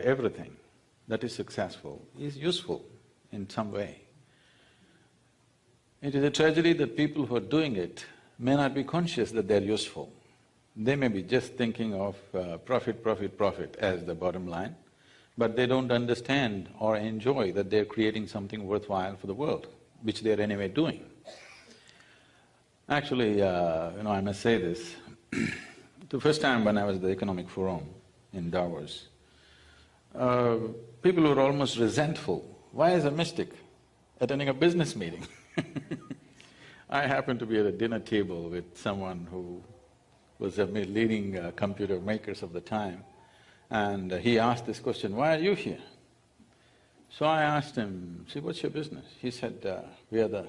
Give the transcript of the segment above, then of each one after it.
everything that is successful is useful in some way. It is a tragedy that people who are doing it may not be conscious that they're useful. They may be just thinking of profit, profit, profit as the bottom line, but they don't understand or enjoy that they're creating something worthwhile for the world, which they're anyway doing. Actually, I must say this, the first time when I was at the Economic Forum in Davos, people were almost resentful. Why is a mystic attending a business meeting? I happened to be at a dinner table with someone who was a leading computer makers of the time, and he asked this question, "Why are you here?" So I asked him, "See, what's your business?" He said, "We are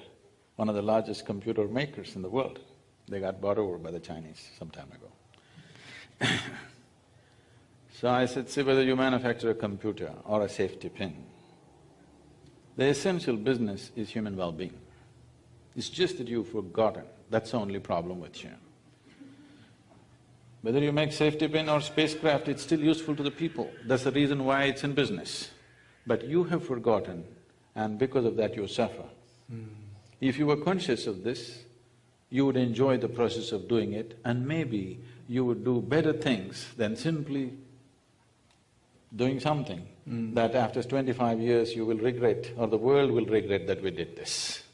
one of the largest computer makers in the world. They got bought over by the Chinese some time ago." So I said, "See, whether you manufacture a computer or a safety pin, the essential business is human well-being. It's just that you've forgotten, that's the only problem with you. Whether you make safety pin or spacecraft, it's still useful to the people, that's the reason why it's in business. But you have forgotten, and because of that you suffer. If you were conscious of this, you would enjoy the process of doing it, and maybe you would do better things than simply doing something that after 25 years you will regret, or the world will regret that we did this."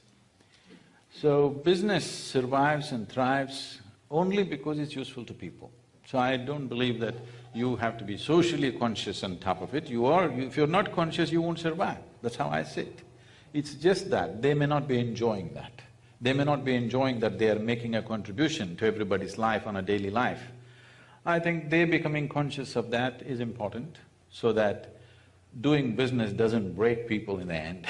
So business survives and thrives only because it's useful to people. So I don't believe that you have to be socially conscious on top of it. If you're not conscious, you won't survive. That's how I see it. It's just that they may not be enjoying that. They may not be enjoying that they are making a contribution to everybody's life on a daily life. I think they becoming conscious of that is important, so that doing business doesn't break people in the end.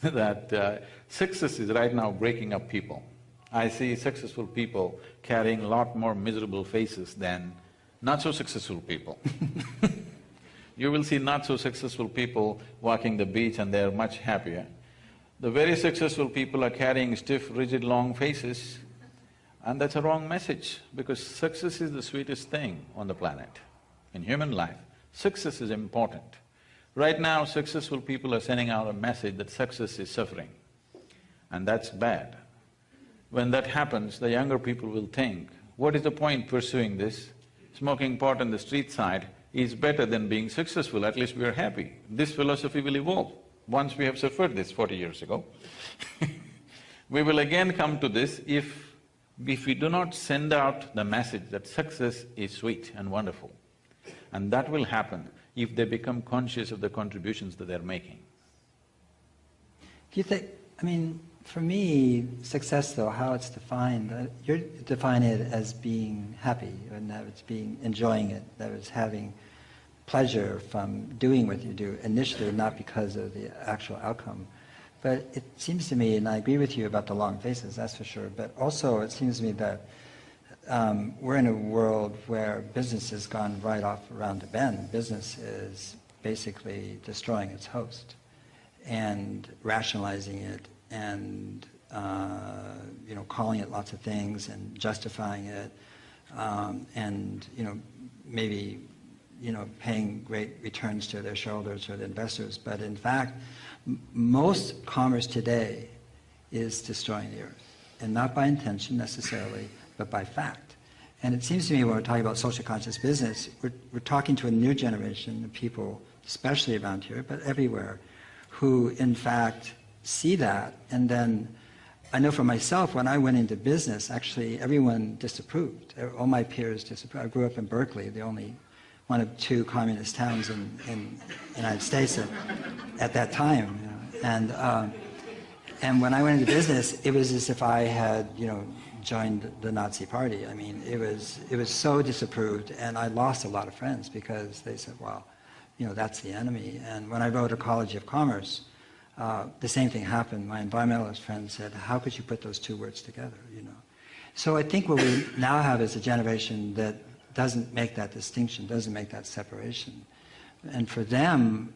That success is right now breaking up people. I see successful people carrying a lot more miserable faces than not-so-successful people. You will see not-so-successful people walking the beach and they're much happier. The very successful people are carrying stiff, rigid, long faces, and that's a wrong message, because success is the sweetest thing on the planet. In human life, success is important. Right now, successful people are sending out a message that success is suffering, and that's bad. When that happens, the younger people will think, what is the point pursuing this? Smoking pot on the street side is better than being successful, at least we are happy. This philosophy will evolve. Once we have suffered this 40 years ago, we will again come to this if we do not send out the message that success is sweet and wonderful. And that will happen if they become conscious of the contributions that they're making. Do you think, for me, success though, how it's defined, you're defining it as being happy, and that it's enjoying it, that it's having pleasure from doing what you do initially, not because of the actual outcome. But it seems to me, and I agree with you about the long faces, that's for sure, but also it seems to me that we're in a world where business has gone right off around the bend. Business is basically destroying its host and rationalizing it and calling it lots of things and justifying it, and maybe paying great returns to their shareholders or the investors. But in fact, most commerce today is destroying the earth, and not by intention necessarily, but by fact. And it seems to me when we're talking about social conscious business, we're talking to a new generation of people, especially around here, but everywhere, who in fact see that. And then I know for myself, when I went into business, actually everyone disapproved. All my peers disapproved. I grew up in Berkeley, the only one of two communist towns in the United States at that time. And when I went into business, it was as if I had, joined the Nazi Party. It was so disapproved, and I lost a lot of friends because they said, well, that's the enemy. And when I wrote Ecology of Commerce, the same thing happened. My environmentalist friends said, how could you put those two words together, So I think what we now have is a generation that doesn't make that distinction, doesn't make that separation. And for them,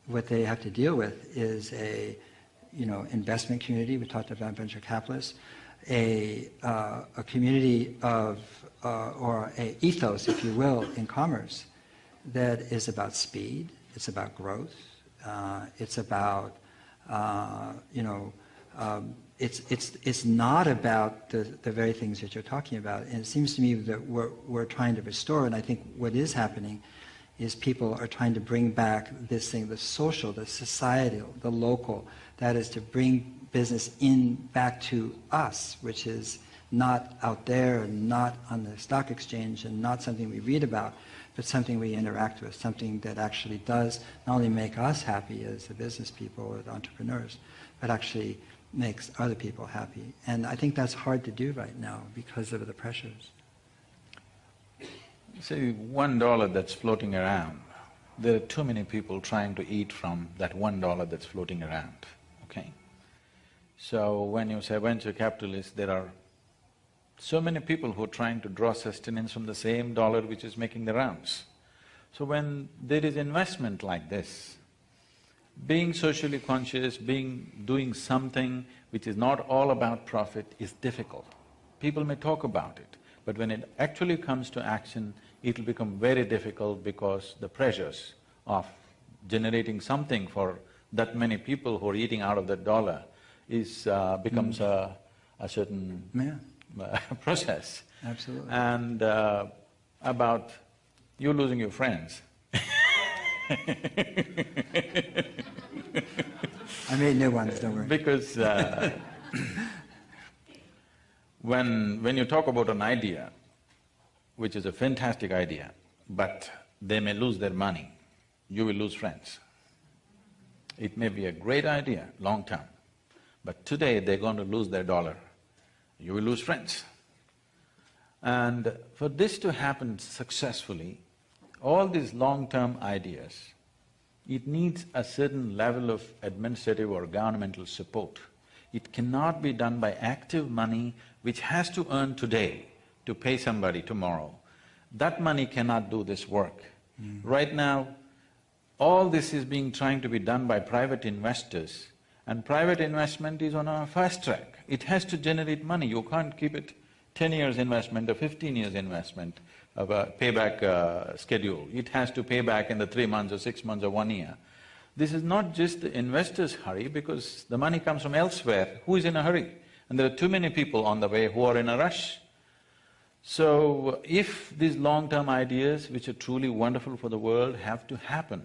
what they have to deal with is a investment community. We talked about venture capitalists, a community of or a ethos, if you will, in commerce that is about speed, it's about growth, it's about, it's not about the very things that you're talking about. And it seems to me that we're trying to restore, and I think what is happening is people are trying to bring back this thing, the social, the societal, the local, that is to bring business back to us, which is not out there and not on the stock exchange and not something we read about, but something we interact with, something that actually does not only make us happy as the business people or the entrepreneurs, but actually makes other people happy. And I think that's hard to do right now because of the pressures. See, $1 that's floating around, there are too many people trying to eat from that $1 that's floating around, okay? So when you say venture capitalists, there are so many people who are trying to draw sustenance from the same dollar which is making the rounds. So when there is investment like this, being socially conscious, doing something which is not all about profit is difficult. People may talk about it, but when it actually comes to action, it'll become very difficult because the pressures of generating something for that many people who are eating out of that dollar becomes a certain process. Absolutely. And about you losing your friends. I made new ones, don't worry. Because when you talk about an idea, which is a fantastic idea, but they may lose their money, you will lose friends. It may be a great idea, long term, but today they're going to lose their dollar, you will lose friends. And for this to happen successfully, all these long-term ideas, it needs a certain level of administrative or governmental support. It cannot be done by active money which has to earn today to pay somebody tomorrow. That money cannot do this work. Right now, all this is trying to be done by private investors, and private investment is on a fast track. It has to generate money, you can't keep it 10 years investment or 15 years investment of a payback schedule. It has to pay back in the 3 months or 6 months or 1 year. This is not just the investor's hurry because the money comes from elsewhere. Who is in a hurry? And there are too many people on the way who are in a rush. So, if these long-term ideas, which are truly wonderful for the world, have to happen,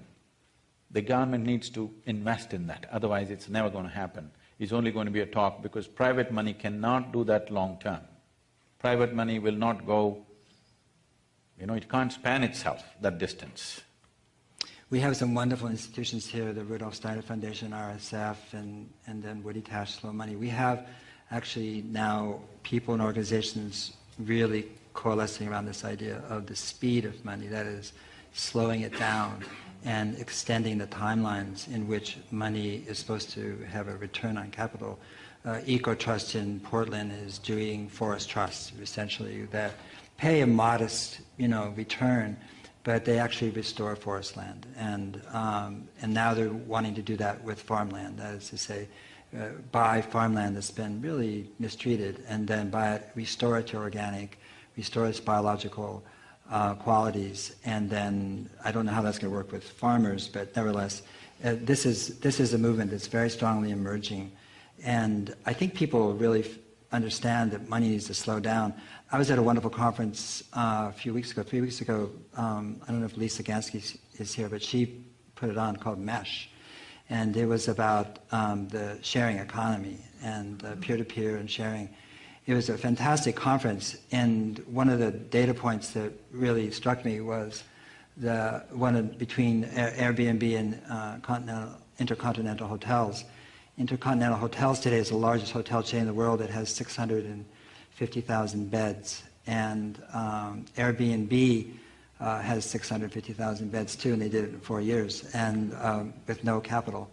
the government needs to invest in that, otherwise it's never going to happen. It's only going to be a talk because private money cannot do that long-term. Private money will not go, it can't span itself that distance. We have some wonderful institutions here, the Rudolf Steiner Foundation, RSF, and then Woody Tash Slow Money. We have actually now people and organizations really coalescing around this idea of the speed of money, that is, slowing it down and extending the timelines in which money is supposed to have a return on capital. EcoTrust in Portland is doing forest trusts, essentially, that pay a modest, return, but they actually restore forest land. And now they're wanting to do that with farmland, that is to say, buy farmland that's been really mistreated and then buy it, restore it to organic, restore its biological qualities, and then I don't know how that's going to work with farmers, but nevertheless, this is a movement that's very strongly emerging, and I think people really understand that money needs to slow down. I was at a wonderful conference a few weeks ago, 3 weeks ago. I don't know if Lisa Gansky is here, but she put it on called MESH, and it was about the sharing economy and peer-to-peer and sharing. It was a fantastic conference, and one of the data points that really struck me was the one between Airbnb and Intercontinental Hotels. Intercontinental Hotels today is the largest hotel chain in the world. It has 650,000 beds, and Airbnb has 650,000 beds too, and they did it in 4 years, and with no capital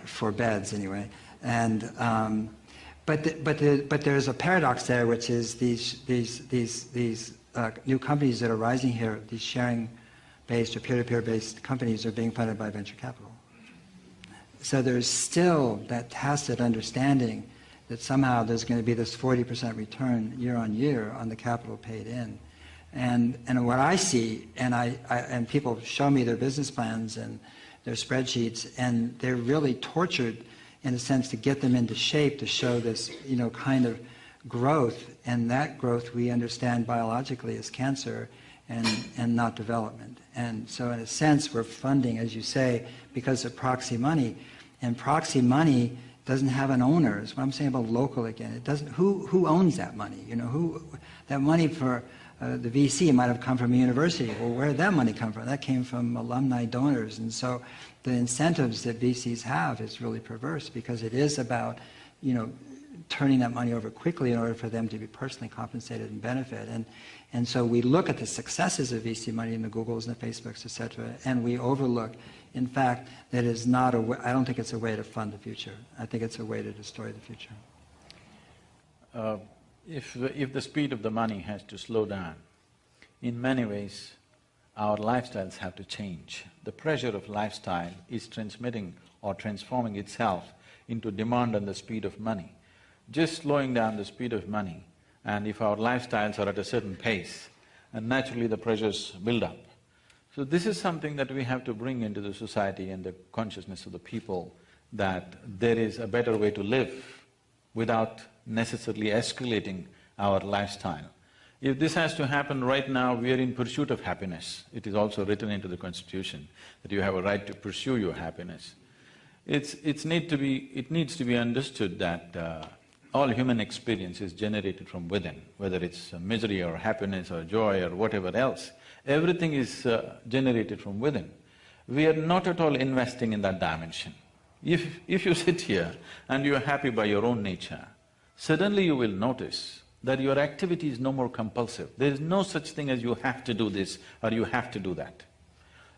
for beds anyway. And but there's a paradox there, which is these new companies that are rising here, these sharing-based or peer-to-peer-based companies, are being funded by venture capital. So there's still that tacit understanding that somehow there's going to be this 40% return year on year on the capital paid in. And what I see, and people show me their business plans and their spreadsheets, and they're really tortured in a sense to get them into shape to show this, kind of growth, and that growth we understand biologically as cancer and not development. And so in a sense we're funding, as you say, because of proxy money, and proxy money doesn't have an owner. That's what I'm saying about local again. It doesn't. Who owns that money? That money for the VC might have come from a university. Well, where did that money come from? That came from alumni donors. And so the incentives that VCs have is really perverse, because it is about, turning that money over quickly in order for them to be personally compensated and benefit. And so we look at the successes of VC money in the Googles and the Facebooks, etc., and we overlook, in fact, that is not a way. I don't think it's a way to fund the future. I think it's a way to destroy the future. If the speed of the money has to slow down, in many ways, our lifestyles have to change. The pressure of lifestyle is transmitting or transforming itself into demand and the speed of money. Just slowing down the speed of money, and if our lifestyles are at a certain pace, and naturally the pressures build up. So this is something that we have to bring into the society and the consciousness of the people, that there is a better way to live without necessarily escalating our lifestyle. If this has to happen right now, we are in pursuit of happiness. It is also written into the Constitution that you have a right to pursue your happiness. It needs to be understood that all human experience is generated from within, whether it's misery or happiness or joy or whatever else. Everything is generated from within. We are not at all investing in that dimension. If you sit here and you're happy by your own nature, suddenly you will notice that your activity is no more compulsive. There is no such thing as you have to do this or you have to do that.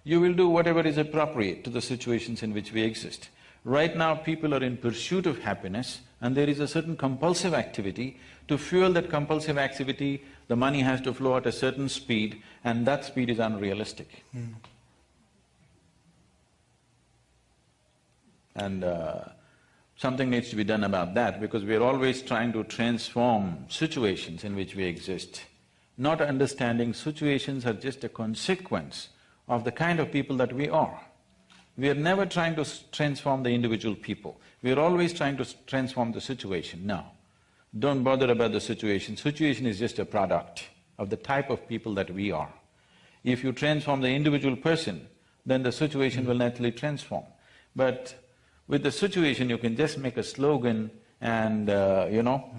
You will do whatever is appropriate to the situations in which we exist. Right now, people are in pursuit of happiness, and there is a certain compulsive activity. To fuel that compulsive activity, the money has to flow at a certain speed, and that speed is unrealistic. And something needs to be done about that, because we are always trying to transform situations in which we exist, not understanding situations are just a consequence of the kind of people that we are. We are never trying to transform the individual people. We are always trying to transform the situation. No, don't bother about the situation. Situation is just a product of the type of people that we are. If you transform the individual person, then the situation will naturally transform. But with the situation, you can just make a slogan and,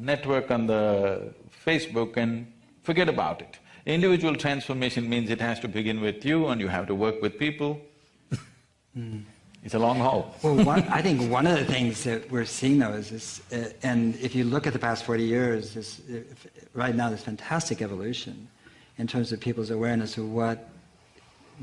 network on the Facebook and forget about it. Individual transformation means it has to begin with you and you have to work with people. It's a long haul. Well, I think one of the things that we're seeing though is this, and if you look at the past 40 years, right now there's fantastic evolution in terms of people's awareness of what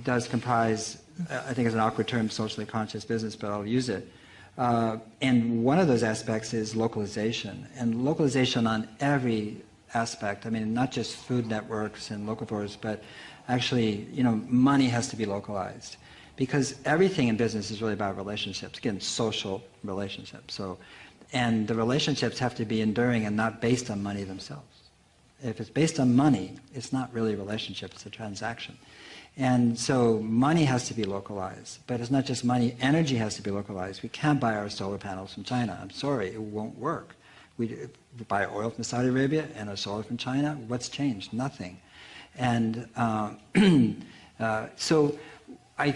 does comprise, I think it's an awkward term, socially conscious business, but I'll use it. And one of those aspects is localization, and localization on every aspect. I mean, not just food networks and local stores, but actually, money has to be localized. Because everything in business is really about relationships, again, social relationships. And the relationships have to be enduring and not based on money themselves. If it's based on money, it's not really a relationship, it's a transaction. And so money has to be localized, but it's not just money, energy has to be localized. We can't buy our solar panels from China, I'm sorry, it won't work. We buy oil from Saudi Arabia and our solar from China, what's changed? Nothing. And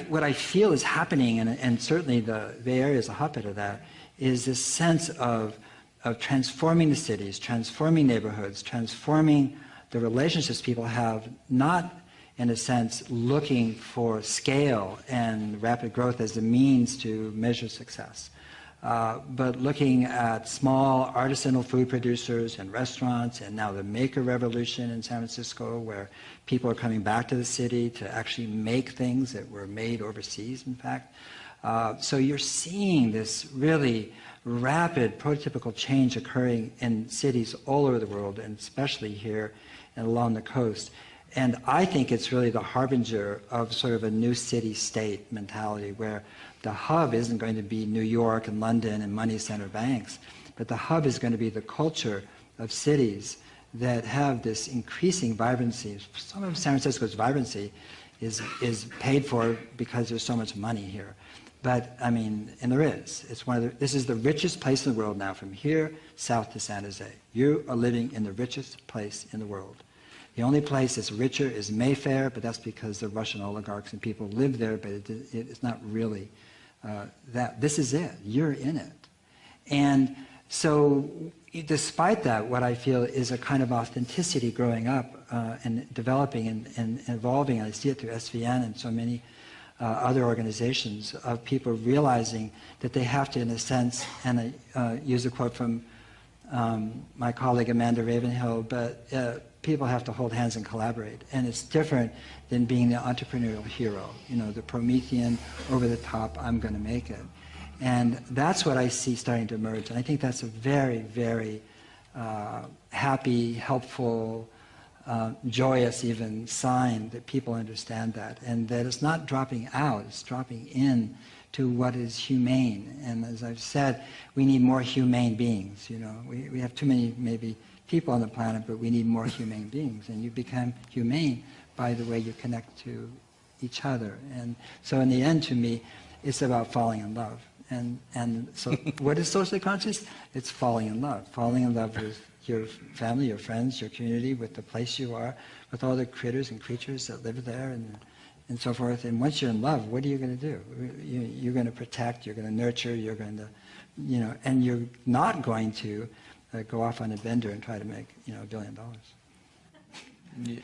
what I feel is happening, and certainly the Bay Area is a hotbed of that, is this sense of transforming the cities, transforming neighborhoods, transforming the relationships people have, not in a sense looking for scale and rapid growth as the means to measure success, but looking at small artisanal food producers and restaurants, and now the maker revolution in San Francisco, where people are coming back to the city to actually make things that were made overseas, in fact. So you're seeing this really rapid prototypical change occurring in cities all over the world, and especially here and along the coast. And I think it's really the harbinger of sort of a new city-state mentality, where the hub isn't going to be New York and London and money center banks, but the hub is going to be the culture of cities that have this increasing vibrancy. Some of San Francisco's vibrancy is paid for because there's so much money here. But, I mean, and there is. This is the richest place in the world now, from here south to San Jose. You are living in the richest place in the world. The only place that's richer is Mayfair, but that's because the Russian oligarchs and people live there, but it's not really that. This is it. You're in it. And so, despite that, what I feel is a kind of authenticity growing up and developing and evolving. I see it through SVN and so many other organizations of people realizing that they have to, in a sense, and I use a quote from my colleague Amanda Ravenhill, but people have to hold hands and collaborate. And it's different than being the entrepreneurial hero, the Promethean, over the top, I'm going to make it. And that's what I see starting to emerge. And I think that's a very, very happy, helpful, joyous even sign that people understand that. And that it's not dropping out, it's dropping in to what is humane. And as I've said, we need more humane beings. We have too many, maybe, people on the planet, but we need more humane beings. And you become humane by the way you connect to each other. And so in the end, to me, it's about falling in love. And so what is socially conscious? It's falling in love. Falling in love with your family, your friends, your community, with the place you are, with all the critters and creatures that live there and so forth. And once you're in love, what are you going to do? You're going to protect, you're going to nurture, you're going to, and you're not going to go off on a bender and try to make, $1 billion. Yeah,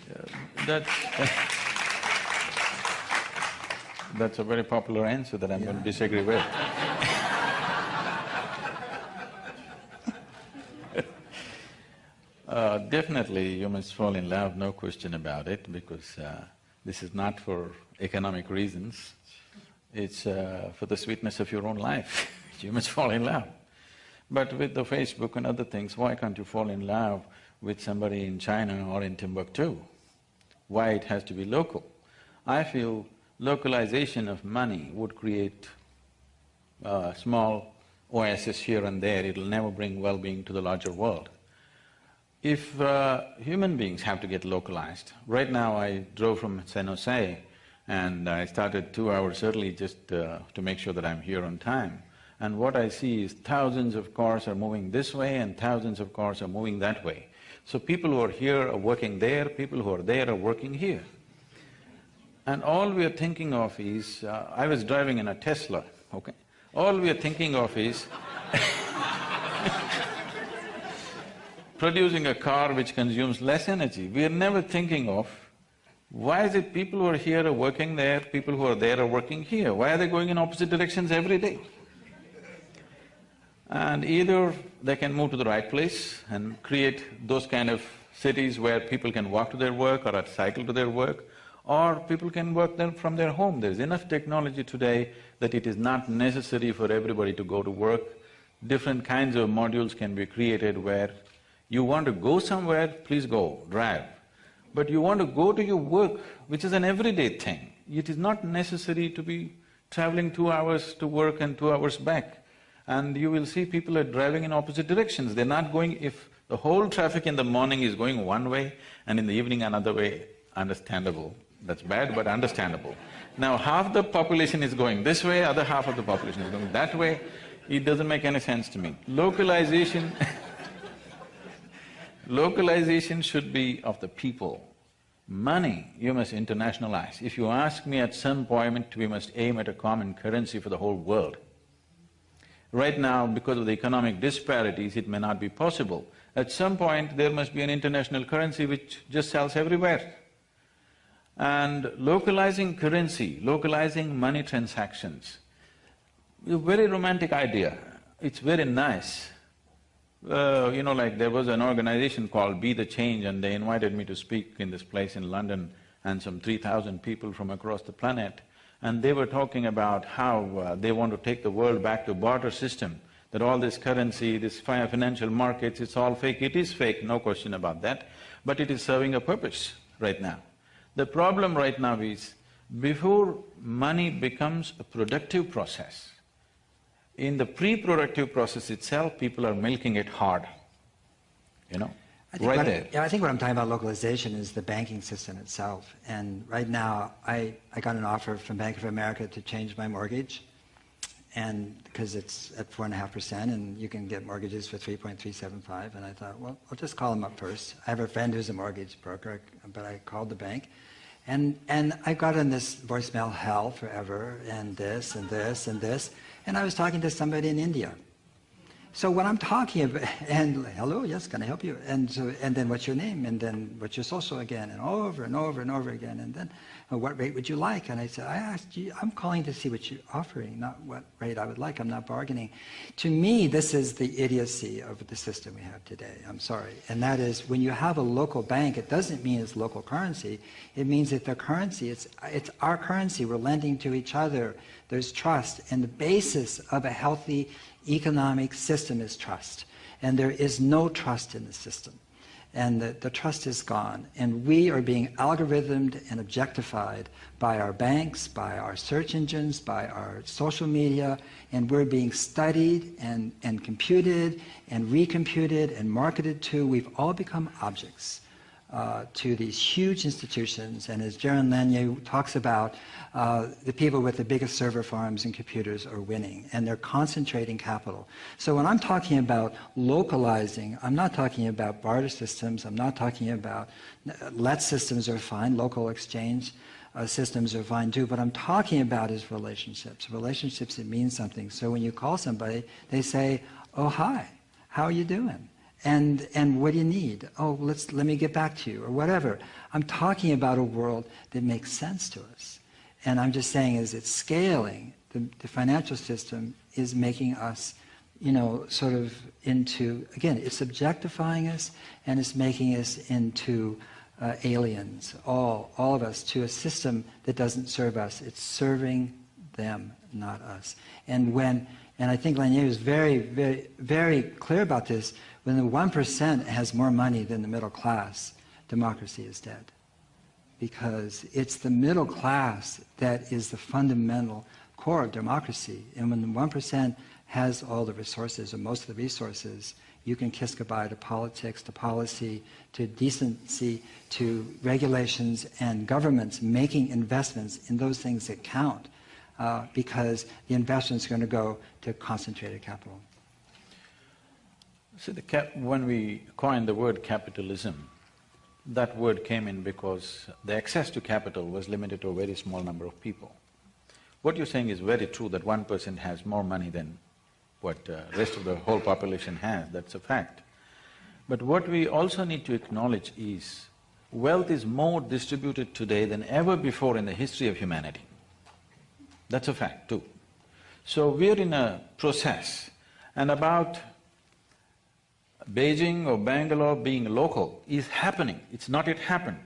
that's a very popular answer that I'm going to disagree with. Definitely you must fall in love, no question about it, because this is not for economic reasons, it's for the sweetness of your own life. You must fall in love. But with the Facebook and other things, why can't you fall in love with somebody in China or in Timbuktu? Why it has to be local? I feel localization of money would create a small oasis here and there, it'll never bring well-being to the larger world. If human beings have to get localized, right now I drove from San Jose and I started 2 hours early just to make sure that I'm here on time. And what I see is thousands of cars are moving this way and thousands of cars are moving that way. So people who are here are working there, people who are there are working here. And all we are thinking of is, I was driving in a Tesla, okay? All we are thinking of is producing a car which consumes less energy. We are never thinking of, why is it people who are here are working there, people who are there are working here? Why are they going in opposite directions every day? And either they can move to the right place and create those kind of cities where people can walk to their work or cycle to their work, or people can work them from their home. There's enough technology today that it is not necessary for everybody to go to work. Different kinds of modules can be created where you want to go somewhere, please go, drive. But you want to go to your work, which is an everyday thing. It is not necessary to be traveling 2 hours to work and 2 hours back. And you will see people are driving in opposite directions. They're not going… If the whole traffic in the morning is going one way and in the evening another way, understandable. That's bad, but understandable. Now half the population is going this way, other half of the population is going that way, it doesn't make any sense to me. Localization localization should be of the people. Money you must internationalize. If you ask me, at some point we must aim at a common currency for the whole world. Right now, because of the economic disparities, it may not be possible. At some point, there must be an international currency which just sells everywhere. And localizing currency, localizing money transactions, is a very romantic idea. It's very nice. Like there was an organization called Be the Change, and they invited me to speak in this place in London, and some 3,000 people from across the planet. And they were talking about how they want to take the world back to barter system, that all this currency, this financial markets, it's all fake. It is fake, no question about that, but it is serving a purpose right now. The problem right now is, before money becomes a productive process, in the pre-productive process itself, people are milking it hard, right there. Yeah, I think what I'm talking about localization is the banking system itself. And right now, I got an offer from Bank of America to change my mortgage, and because it's at 4.5%, and you can get mortgages for 3.375. And I thought, well, I'll just call them up first. I have a friend who's a mortgage broker, but I called the bank, and I got on this voicemail hell forever, and this and this and this, and I was talking to somebody in India. So what I'm talking about, and hello, yes, can I help you? And then what's your name? And then what's your social again? And over and over and over again. And then what rate would you like? And I said, I asked you, I'm calling to see what you're offering, not what rate I would like. I'm not bargaining. To me, this is the idiocy of the system we have today. I'm sorry. And that is, when you have a local bank, it doesn't mean it's local currency. It means that the currency, it's our currency. We're lending to each other. There's trust. And the basis of a healthy economic system is trust. And there is no trust in the system. And the trust is gone. And we are being algorithmed and objectified by our banks, by our search engines, by our social media, and we're being studied and computed and recomputed and marketed to. We've all become objects to these huge institutions. And as Jaron Lanier talks about, the people with the biggest server farms and computers are winning, and they're concentrating capital. So when I'm talking about localizing, I'm not talking about barter systems, I'm not talking about, let systems are fine, local exchange systems are fine too, but I'm talking about is relationships. Relationships, it means something. So when you call somebody, they say, oh, hi, how are you doing? And what do you need? Oh, let me get back to you, or whatever. I'm talking about a world that makes sense to us. And I'm just saying, as it's scaling, the financial system is making us, sort of into, again, it's objectifying us, and it's making us into aliens, all of us, to a system that doesn't serve us. It's serving them, not us. And I think Lanier was very, very, very clear about this. When the 1% has more money than the middle class, democracy is dead. Because it's the middle class that is the fundamental core of democracy. And when the 1% has all the resources, or most of the resources, you can kiss goodbye to politics, to policy, to decency, to regulations, and governments making investments in those things that count, because the investment's going to go to concentrated capital. See, when we coined the word capitalism, that word came in because the access to capital was limited to a very small number of people. What you're saying is very true, that 1% has more money than what rest of the whole population has, that's a fact. But what we also need to acknowledge is, wealth is more distributed today than ever before in the history of humanity. That's a fact too. So we're in a process, and about Beijing or Bangalore being local is happening, it's not yet happened.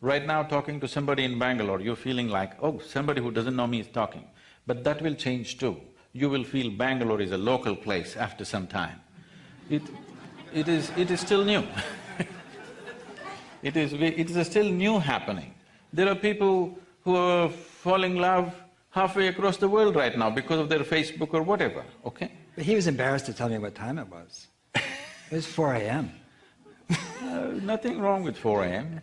Right now, talking to somebody in Bangalore, you're feeling like, oh, somebody who doesn't know me is talking. But that will change too. You will feel Bangalore is a local place after some time. It is still new. It is still new happening. There are people who are falling in love halfway across the world right now because of their Facebook or whatever, okay? But he was embarrassed to tell me what time it was. It was 4 a.m. Nothing wrong with 4 a.m.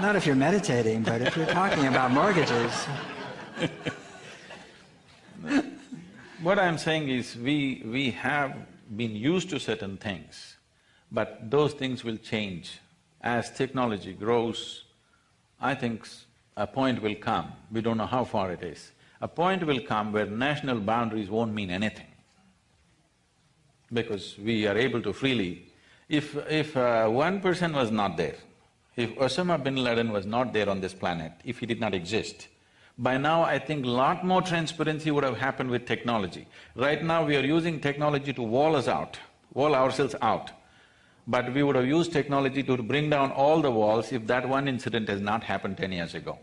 Not if you're meditating, but if you're talking about mortgages. What I'm saying is, we have been used to certain things, but those things will change. As technology grows, I think a point will come, we don't know how far it is, a point will come where national boundaries won't mean anything. Because we are able to freely… If one person was not there, if Osama bin Laden was not there on this planet, if he did not exist, by now I think lot more transparency would have happened with technology. Right now we are using technology to wall us out, wall ourselves out. But we would have used technology to bring down all the walls if that one incident has not happened 10 years ago.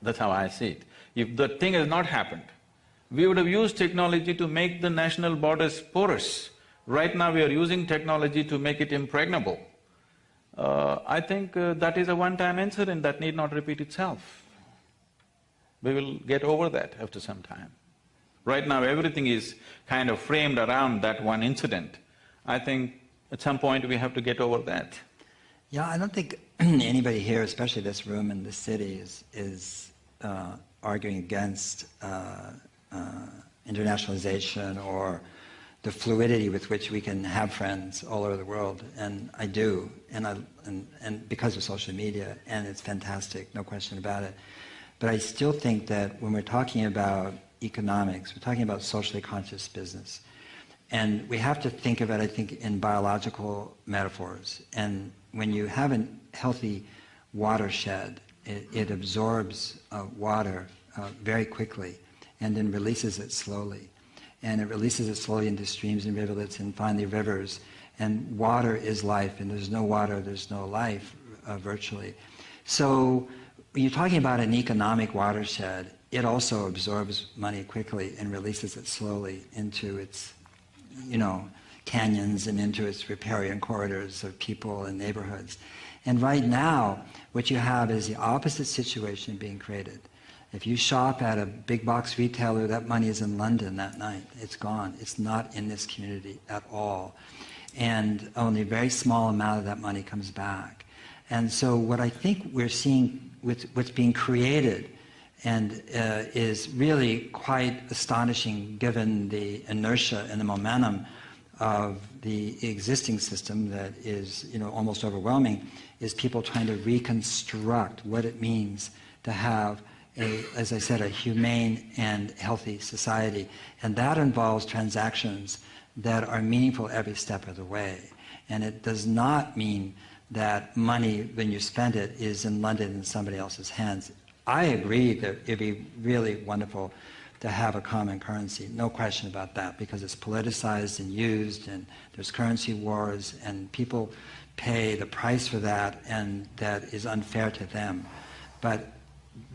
That's how I see it. If that thing has not happened, we would have used technology to make the national borders porous. Right now we are using technology to make it impregnable. I think that is a one-time incident that need not repeat itself. We will get over that after some time. Right now everything is kind of framed around that one incident. I think At some point we have to get over that. Yeah, I don't think anybody here, especially this room in this city, is arguing against internationalization or the fluidity with which we can have friends all over the world, and I do, and because of social media, and it's fantastic, no question about it. But I still think that when we're talking about economics, we're talking about socially conscious business, and we have to think of it, I think, in biological metaphors. And when you have a healthy watershed, it absorbs water very quickly, and then releases it slowly. And it releases it slowly into streams and rivulets and finally rivers. And water is life, and there's no water, there's no life, virtually. So when you're talking about an economic watershed, it also absorbs money quickly and releases it slowly into its, canyons and into its riparian corridors of people and neighborhoods. And right now, what you have is the opposite situation being created. If you shop at a big box retailer, that money is in London that night. It's gone. It's not in this community at all. And only a very small amount of that money comes back. And so what I think we're seeing with what's being created and is really quite astonishing given the inertia and the momentum of the existing system that is almost overwhelming, is people trying to reconstruct what it means to have as I said, a humane and healthy society. And that involves transactions that are meaningful every step of the way. And it does not mean that money, when you spend it, is in London in somebody else's hands. I agree that it'd be really wonderful to have a common currency, no question about that, because it's politicized and used, and there's currency wars, and people pay the price for that, and that is unfair to them. But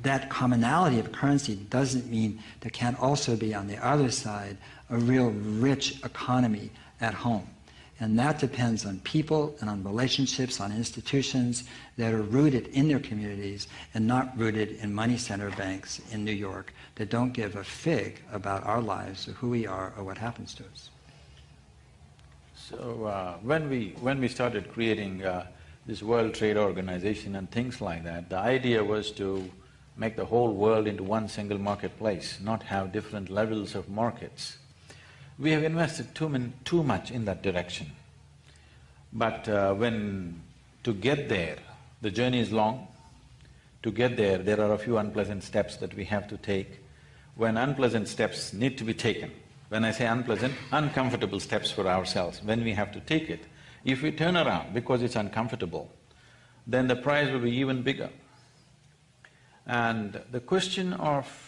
that commonality of currency doesn't mean there can't also be, on the other side, a real rich economy at home. And that depends on people and on relationships, on institutions that are rooted in their communities and not rooted in money center banks in New York that don't give a fig about our lives or who we are or what happens to us. So when we started creating this World Trade Organization and things like that, the idea was to make the whole world into one single marketplace, not have different levels of markets. We have invested too much in that direction. But to get there, the journey is long. To get there, there are a few unpleasant steps that we have to take. When unpleasant steps need to be taken, when I say unpleasant, uncomfortable steps for ourselves, when we have to take it, if we turn around because it's uncomfortable, then the prize will be even bigger. And the question of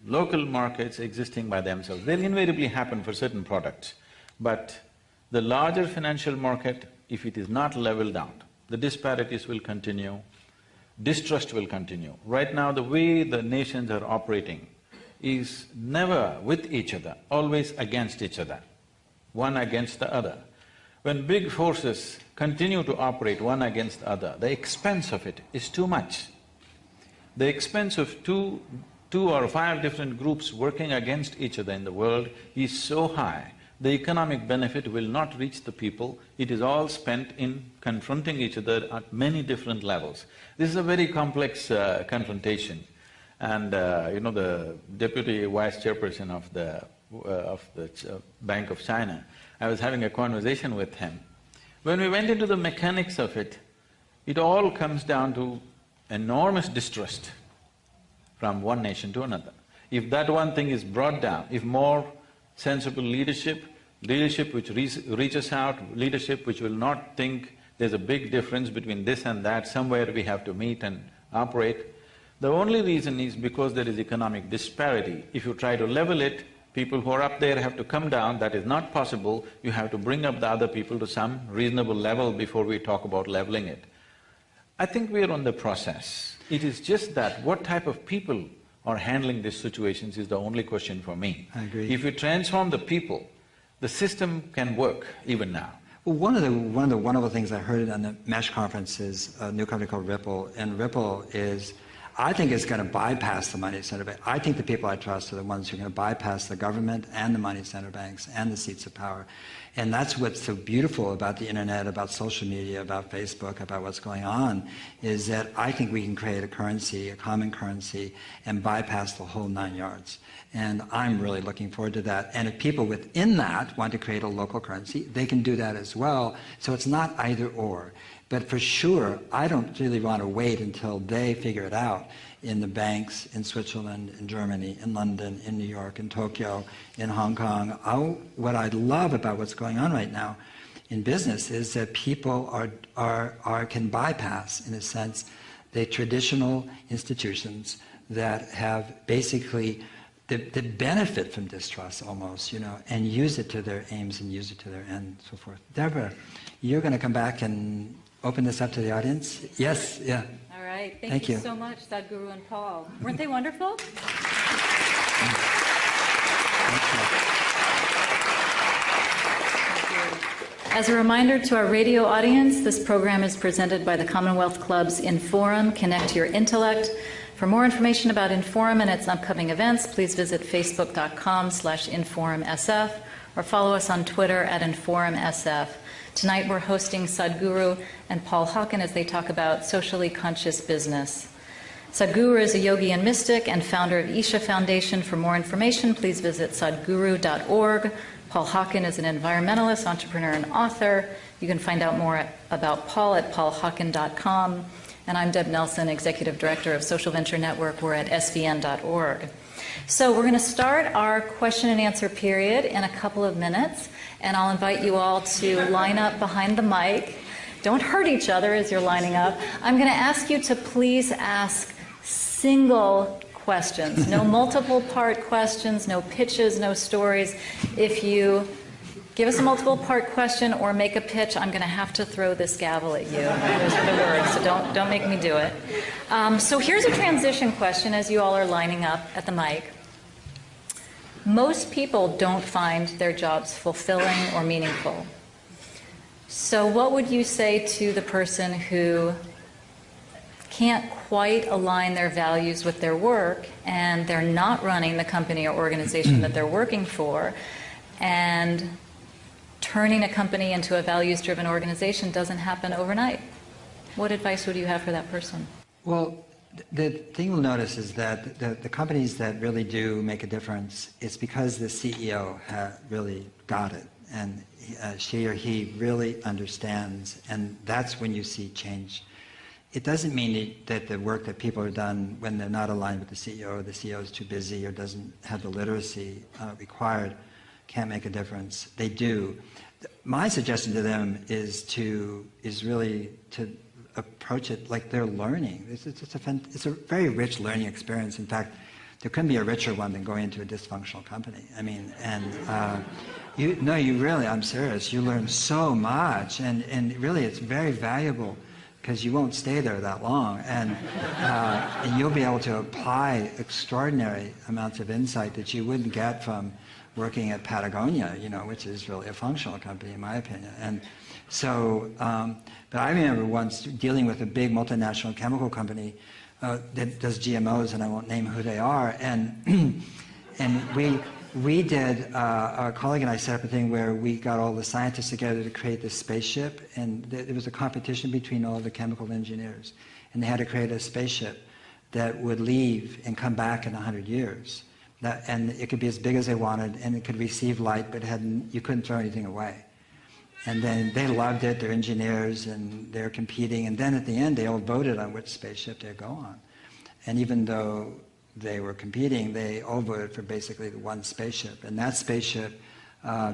local markets existing by themselves, they'll invariably happen for certain products. But the larger financial market, if it is not leveled out, the disparities will continue, distrust will continue. Right now, the way the nations are operating is never with each other, always against each other, one against the other. When big forces continue to operate one against the other, the expense of it is too much. The expense of two or five different groups working against each other in the world is so high, the economic benefit will not reach the people, it is all spent in confronting each other at many different levels. This is a very complex confrontation. And the deputy vice chairperson of the Bank of China, I was having a conversation with him. When we went into the mechanics of it, it all comes down to enormous distrust from one nation to another. If that one thing is brought down, if more sensible leadership which reaches out, leadership which will not think there's a big difference between this and that, somewhere we have to meet and operate. The only reason is because there is economic disparity. If you try to level it, people who are up there have to come down, that is not possible. You have to bring up the other people to some reasonable level before we talk about leveling it. I think we are on the process. It is just that what type of people are handling these situations is the only question for me. I agree. If you transform the people, the system can work even now. Well, one of the wonderful things I heard on the MESH conference is a new company called Ripple, and Ripple is, I think it's going to bypass the money center bank. I think the people I trust are the ones who are going to bypass the government and the money center banks and the seats of power. And that's what's so beautiful about the internet, about social media, about Facebook, about what's going on, is that I think we can create a currency, a common currency, and bypass the whole 9 yards. And I'm really looking forward to that. And if people within that want to create a local currency, they can do that as well. So it's not either or. But for sure, I don't really want to wait until they figure it out in the banks in Switzerland, in Germany, in London, in New York, in Tokyo, in Hong Kong. What I love about what's going on right now in business is that people can bypass, in a sense, the traditional institutions that have basically that benefit from distrust almost, and use it to their aims and use it to their end and so forth. Deborah, you're going to come back and open this up to the audience? Yes, yeah. All right, thank you so much, Sadhguru and Paul. Weren't they wonderful? As a reminder to our radio audience, this program is presented by the Commonwealth Club's Inforum, Connect Your Intellect. For more information about Inforum and its upcoming events, please visit facebook.com/InforumSF or follow us on Twitter at InforumSF. Tonight we're hosting Sadhguru and Paul Hawken as they talk about socially conscious business. Sadhguru is a yogi and mystic and founder of Isha Foundation. For more information, please visit sadhguru.org. Paul Hawken is an environmentalist, entrepreneur, and author. You can find out more about Paul at paulhawken.com. And I'm Deb Nelson, Executive Director of Social Venture Network. We're at svn.org. So we're going to start our question and answer period in a couple of minutes, and I'll invite you all to line up behind the mic. Don't hurt each other as you're lining up. I'm going to ask you to please ask single questions, no multiple part questions, no pitches, no stories. If you give us a multiple part question or make a pitch, I'm going to have to throw this gavel at you. Those are the words, so don't make me do it. So here's a transition question as you all are lining up at the mic. Most people don't find their jobs fulfilling or meaningful. So what would you say to the person who can't quite align their values with their work and they're not running the company or organization that they're working for, and turning a company into a values-driven organization doesn't happen overnight? What advice would you have for that person? Well, the thing you'll notice is that the companies that really do make a difference, it's because the CEO really got it, and she or he really understands, and that's when you see change. It doesn't mean that the work that people have done when they're not aligned with the CEO is too busy or doesn't have the literacy required, can't make a difference. They do. My suggestion to them is really to approach it like they're learning. It's a very rich learning experience. In fact, there couldn't be a richer one than going into a dysfunctional company. I mean, and you really, I'm serious. You learn so much, and really, it's very valuable because you won't stay there that long, and you'll be able to apply extraordinary amounts of insight that you wouldn't get from working at Patagonia, which is really a functional company in my opinion. And so, but I remember once dealing with a big multinational chemical company that does GMOs, and I won't name who they are, and we did, our colleague and I set up a thing where we got all the scientists together to create this spaceship, and there was a competition between all the chemical engineers, and they had to create a spaceship that would leave and come back in 100 years. And it could be as big as they wanted, and it could receive light, but you couldn't throw anything away. And then they loved it, they're engineers, and they're competing, and then at the end they all voted on which spaceship they'd go on. And even though they were competing, they all voted for basically the one spaceship. And that spaceship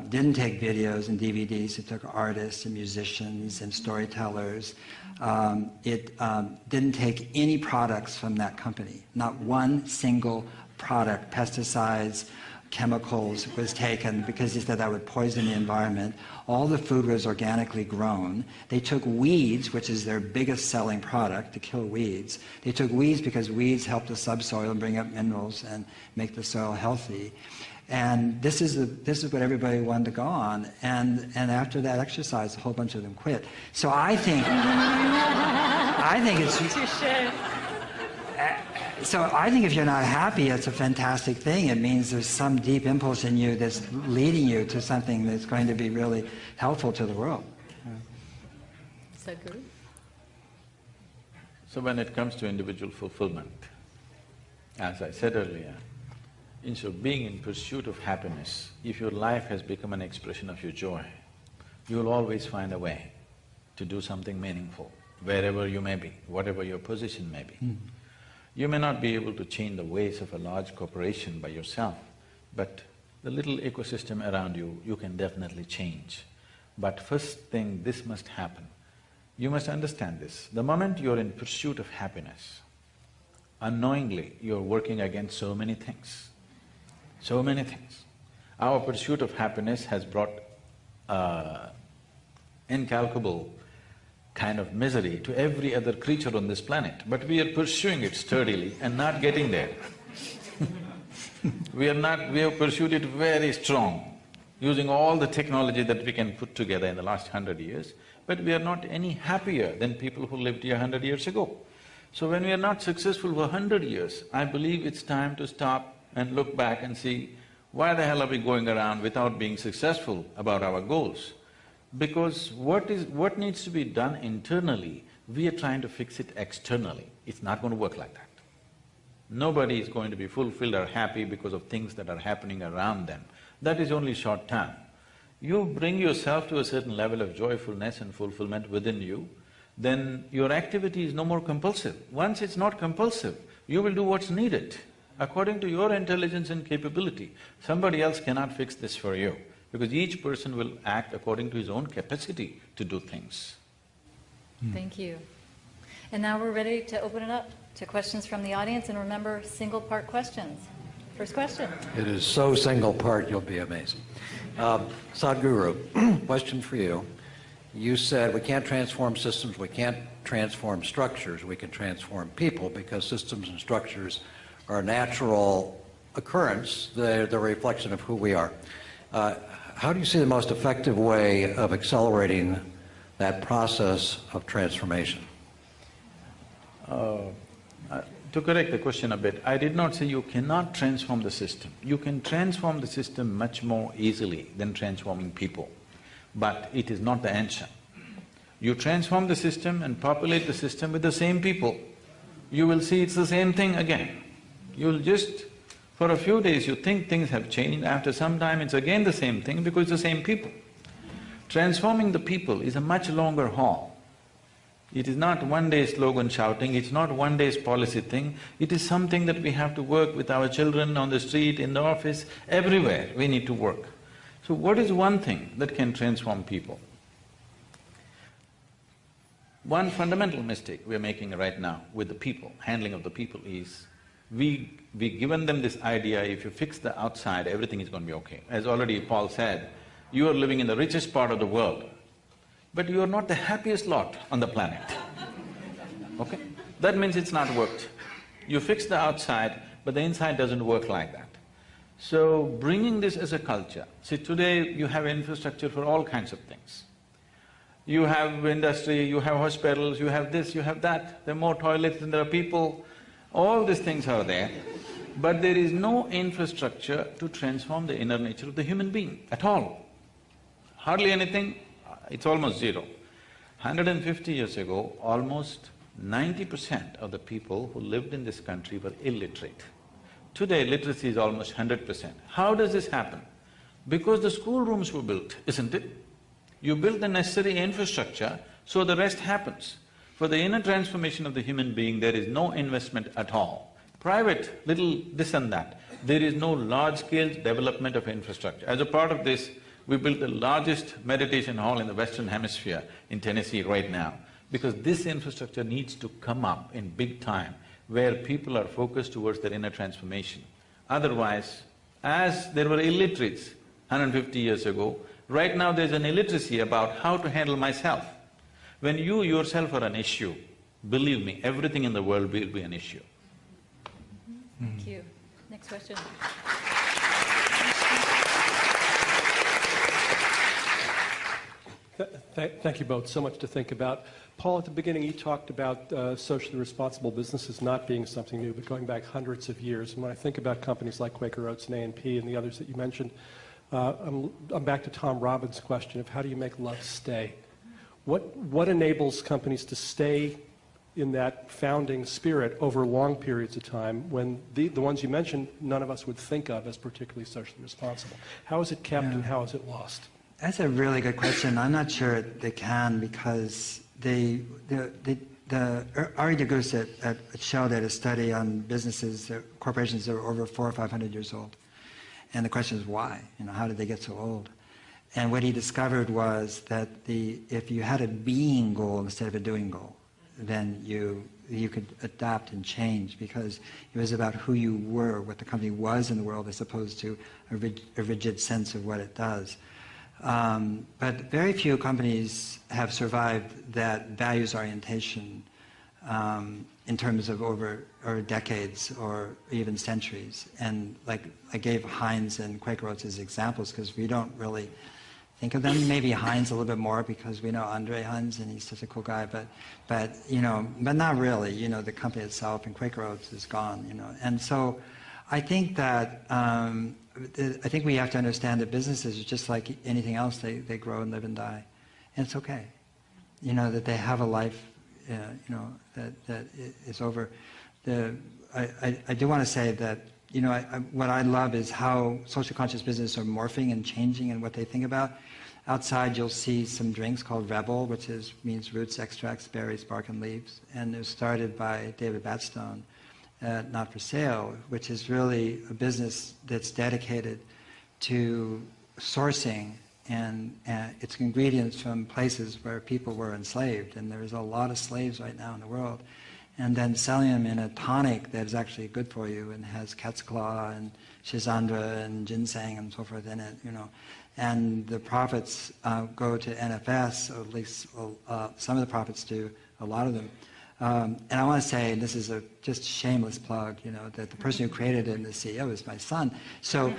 didn't take videos and DVDs, it took artists and musicians and storytellers. It didn't take any products from that company, not one single product, pesticides, chemicals was taken because he said that would poison the environment. All the food was organically grown. They took weeds, which is their biggest selling product, to kill weeds. They took weeds because weeds help the subsoil and bring up minerals and make the soil healthy. And this is what everybody wanted to go on. And after that exercise, a whole bunch of them quit. So I think it's So I think if you're not happy, it's a fantastic thing. It means there's some deep impulse in you that's leading you to something that's going to be really helpful to the world. Sadhguru? So when it comes to individual fulfillment, as I said earlier, instead of being in pursuit of happiness, if your life has become an expression of your joy, you will always find a way to do something meaningful, wherever you may be, whatever your position may be. You may not be able to change the ways of a large corporation by yourself, but the little ecosystem around you, you can definitely change. But first thing, this must happen. You must understand this. The moment you're in pursuit of happiness, unknowingly you're working against so many things. So many things. Our pursuit of happiness has brought incalculable kind of misery to every other creature on this planet, but we are pursuing it sturdily and not getting there. We have pursued it very strong, using all the technology that we can put together in the last 100 years, but we are not any happier than people who lived here 100 years ago. So when we are not successful for 100 years, I believe it's time to stop and look back and see, why the hell are we going around without being successful about our goals? Because what needs to be done internally, we are trying to fix it externally. It's not going to work like that. Nobody is going to be fulfilled or happy because of things that are happening around them. That is only short term. You bring yourself to a certain level of joyfulness and fulfillment within you, then your activity is no more compulsive. Once it's not compulsive, you will do what's needed according to your intelligence and capability. Somebody else cannot fix this for you, because each person will act according to his own capacity to do things. Thank you. And now we're ready to open it up to questions from the audience, and remember, single-part questions. First question. It is so single-part, you'll be amazed. Sadhguru, question for you. You said we can't transform systems, we can't transform structures, we can transform people because systems and structures are a natural occurrence, they're the reflection of who we are. How do you see the most effective way of accelerating that process of transformation? To correct the question a bit, I did not say you cannot transform the system. You can transform the system much more easily than transforming people, but it is not the answer. You transform the system and populate the system with the same people, you will see it's the same thing again. You'll just… for a few days you think things have changed, after some time it's again the same thing because it's the same people. Transforming the people is a much longer haul. It is not one day slogan shouting, it's not one day's policy thing, it is something that we have to work with our children, on the street, in the office, everywhere we need to work. So what is one thing that can transform people? One fundamental mistake we're making right now with the people, handling of the people, is we given them this idea, if you fix the outside, everything is going to be okay. As already Paul said, you are living in the richest part of the world, but you are not the happiest lot on the planet, okay? That means it's not worked. You fix the outside, but the inside doesn't work like that. So, bringing this as a culture, see today you have infrastructure for all kinds of things. You have industry, you have hospitals, you have this, you have that, there are more toilets than there are people, all these things are there, but there is no infrastructure to transform the inner nature of the human being at all. Hardly anything, it's almost zero. 150 years ago, almost 90% of the people who lived in this country were illiterate. Today, literacy is almost 100%. How does this happen? Because the schoolrooms were built, isn't it? You build the necessary infrastructure, so the rest happens. For the inner transformation of the human being, there is no investment at all. Private, little this and that. There is no large-scale development of infrastructure. As a part of this, we built the largest meditation hall in the Western Hemisphere in Tennessee right now, because this infrastructure needs to come up in big time, where people are focused towards their inner transformation. Otherwise, as there were illiterates 150 years ago, right now there's an illiteracy about how to handle myself. When you yourself are an issue, believe me, everything in the world will be an issue. Thank you. Next question. Thank Thank you both. So much to think about. Paul, at the beginning, you talked about socially responsible businesses not being something new, but going back hundreds of years. And when I think about companies like Quaker Oats and A&P and the others that you mentioned, I'm back to Tom Robbins' question of how do you make love stay? What enables companies to stay in that founding spirit over long periods of time when the ones you mentioned, none of us would think of as particularly socially responsible? How is it kept and how is it lost? That's a really good question. I'm not sure they can because Ari Degus at Shell did a study on businesses, corporations that are over 400 or 500 years old. And the question is why? How did they get so old? And what he discovered was that if you had a being goal instead of a doing goal, then you could adapt and change because it was about who you were, what the company was in the world, as opposed to a rigid sense of what it does. But very few companies have survived that values orientation in terms of over decades or even centuries. And like I gave Heinz and Quaker Oats as examples because we don't really think of them. Maybe Heinz a little bit more because we know Andre Heinz and he's such a cool guy. But not really. The company itself and Quaker Oats is gone. And so I think that I think we have to understand that businesses are just like anything else. They grow and live and die, and it's okay. That they have a life. That is over. I do want to say that what I love is how social conscious businesses are morphing and changing and what they think about. Outside, you'll see some drinks called Rebel, which means roots, extracts, berries, bark, and leaves, and it was started by David Batstone. Not for Sale, which is really a business that's dedicated to sourcing and its ingredients from places where people were enslaved, and there's a lot of slaves right now in the world, and then selling them in a tonic that is actually good for you and has cat's claw and schisandra and ginseng and so forth in it, and the profits go to NFS, or at least some of the profits do, a lot of them. And I want to say, and this is a just shameless plug, that the person who created it and the CEO is my son. So,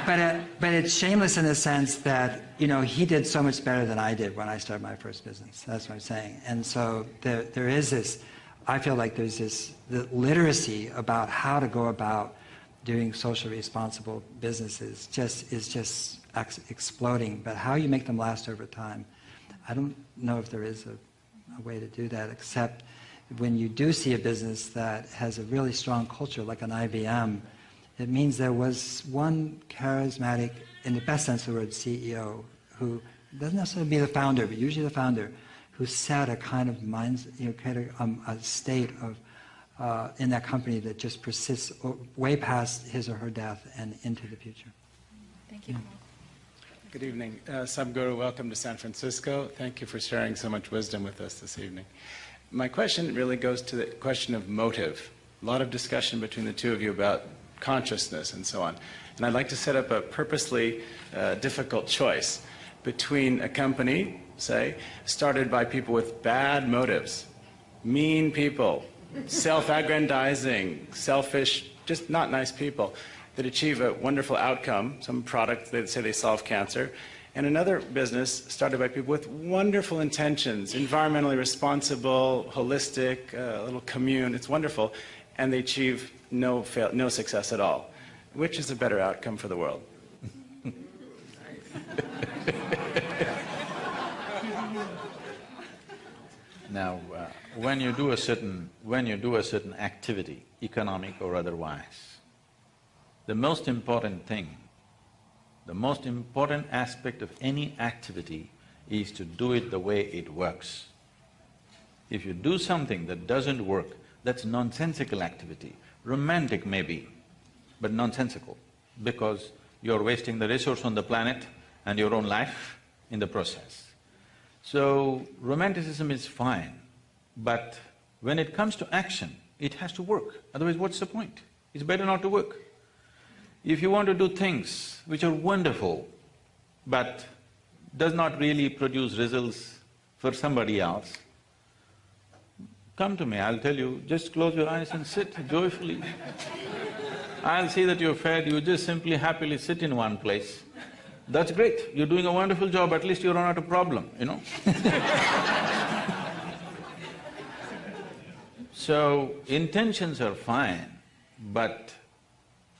but it's shameless in the sense that, he did so much better than I did when I started my first business. That's what I'm saying. And so there is this, I feel like there's the literacy about how to go about doing socially responsible businesses is just exploding. But how you make them last over time, I don't know if there is a way to do that, except when you do see a business that has a really strong culture, like an IBM, it means there was one charismatic, in the best sense of the word, CEO, who doesn't necessarily be the founder, but usually the founder, who set a kind of a state of in that company that just persists way past his or her death and into the future. Thank you. Good evening. Sadhguru, welcome to San Francisco. Thank you for sharing so much wisdom with us this evening. My question really goes to the question of motive. A lot of discussion between the two of you about consciousness and so on. And I'd like to set up a purposely difficult choice between a company, say, started by people with bad motives, mean people, self-aggrandizing, selfish, just not nice people, that achieve a wonderful outcome, some product, they say they solve cancer, and another business started by people with wonderful intentions, environmentally responsible, holistic, a little commune, it's wonderful, and they achieve no success at all. Which is a better outcome for the world? Now, when you do a certain activity, economic or otherwise, the most important thing, the most important aspect of any activity is to do it the way it works. If you do something that doesn't work, that's nonsensical activity. Romantic maybe, but nonsensical, because you're wasting the resource on the planet and your own life in the process. So, romanticism is fine, but when it comes to action, it has to work, otherwise what's the point? It's better not to work. If you want to do things which are wonderful, but does not really produce results for somebody else, come to me, I'll tell you, just close your eyes and sit joyfully. I'll see that you're fed, you just simply happily sit in one place That's great, you're doing a wonderful job, at least you're not a problem, you know. So, intentions are fine, but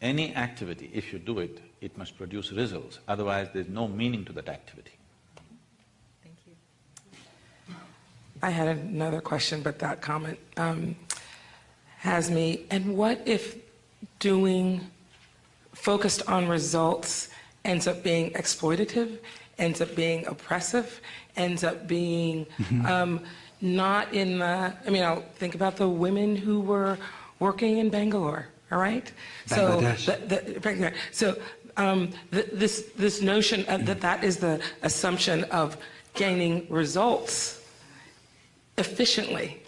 any activity, if you do it, it must produce results, otherwise there's no meaning to that activity. Thank you. I had another question, but that comment has me. And what if doing focused on results ends up being exploitative, ends up being oppressive, ends up being not in the, I mean, I'll think about the women who were working in Bangalore, all right? Bangladesh. This notion of that is the assumption of gaining results efficiently,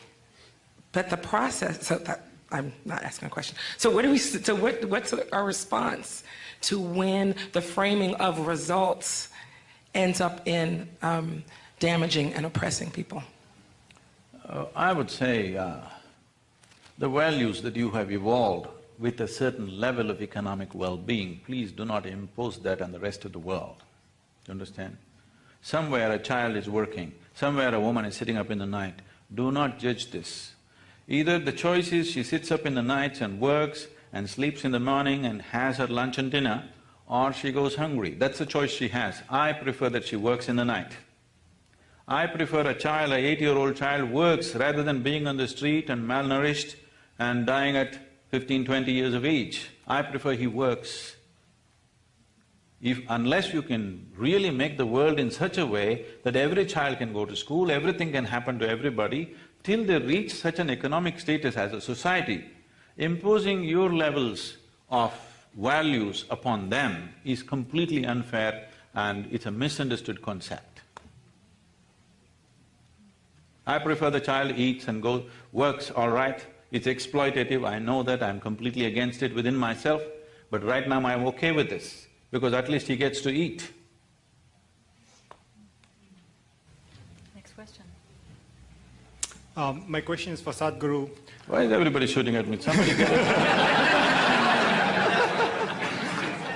but the process, so that, I'm not asking a question. So what's our response to when the framing of results ends up in damaging and oppressing people? I would say the values that you have evolved with a certain level of economic well-being, please do not impose that on the rest of the world. You understand? Somewhere a child is working, somewhere a woman is sitting up in the night. Do not judge this. Either the choice is she sits up in the nights and works and sleeps in the morning and has her lunch and dinner, or she goes hungry. That's the choice she has. I prefer that she works in the night. I prefer a child, an 8-year-old child works rather than being on the street and malnourished and dying at 15, 20 years of age. I prefer he works. Unless you can really make the world in such a way that every child can go to school, everything can happen to everybody, till they reach such an economic status as a society, imposing your levels of values upon them is completely unfair and it's a misunderstood concept. I prefer the child eats and works, all right, it's exploitative, I know that, I'm completely against it within myself, but right now I'm okay with this, because at least he gets to eat. Next question. My question is for Sadhguru. Why is everybody shooting at me? Somebody get it.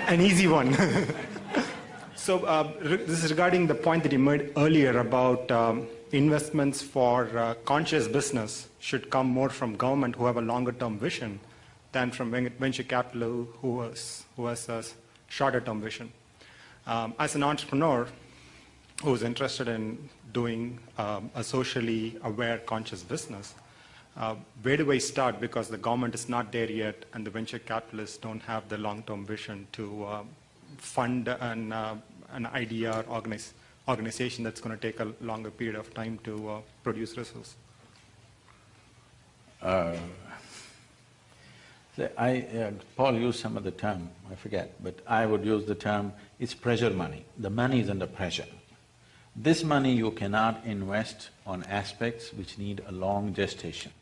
An easy one. So this is regarding the point that you made earlier about investments for conscious business should come more from government who have a longer term vision than from venture capital who has a shorter term vision. As an entrepreneur who's interested in doing a socially aware conscious business, where do I start? Because the government is not there yet and the venture capitalists don't have the long-term vision to fund an idea or organization that's going to take a longer period of time to produce results. Paul used some of the term, I forget, but I would use the term, it's pressure money. The money is under pressure. This money you cannot invest on aspects which need a long gestation.